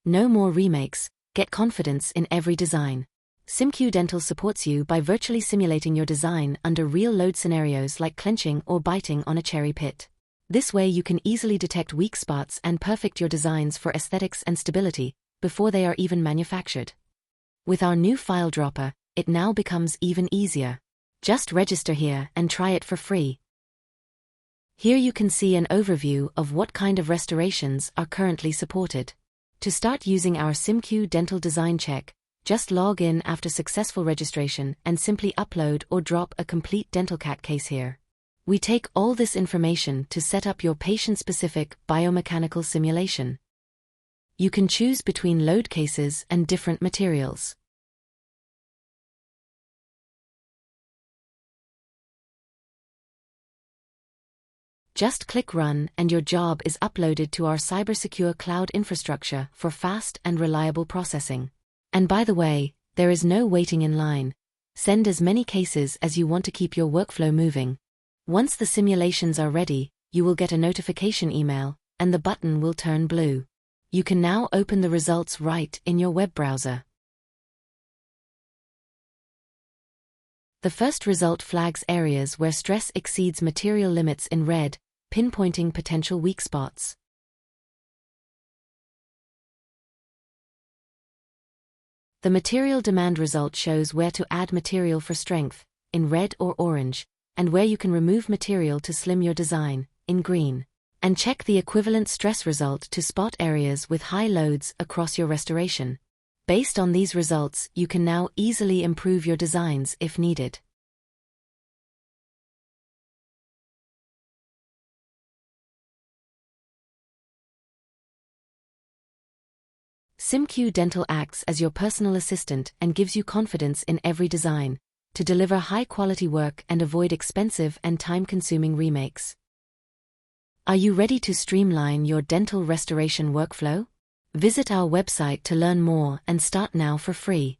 No more remakes, get confidence in every design. SimQ Dental supports you by virtually simulating your design under real load scenarios like clenching or biting on a cherry pit. This way you can easily detect weak spots and perfect your designs for aesthetics and stability before they are even manufactured. With our new file dropper, it now becomes even easier. Just register here and try it for free. Here you can see an overview of what kind of restorations are currently supported. To start using our SimQ Dental Design Check, just log in after successful registration and simply upload or drop a complete dental CAT case here. We take all this information to set up your patient-specific biomechanical simulation. You can choose between load cases and different materials. Just click Run and your job is uploaded to our cybersecure cloud infrastructure for fast and reliable processing. And by the way, there is no waiting in line. Send as many cases as you want to keep your workflow moving. Once the simulations are ready, you will get a notification email, and the button will turn blue. You can now open the results right in your web browser. The first result flags areas where stress exceeds material limits in red, pinpointing potential weak spots. The material demand result shows where to add material for strength, in red or orange, and where you can remove material to slim your design, in green. And check the equivalent stress result to spot areas with high loads across your restoration. Based on these results, you can now easily improve your designs if needed. SimQ Dental acts as your personal assistant and gives you confidence in every design, to deliver high-quality work and avoid expensive and time-consuming remakes. Are you ready to streamline your dental restoration workflow? Visit our website to learn more and start now for free.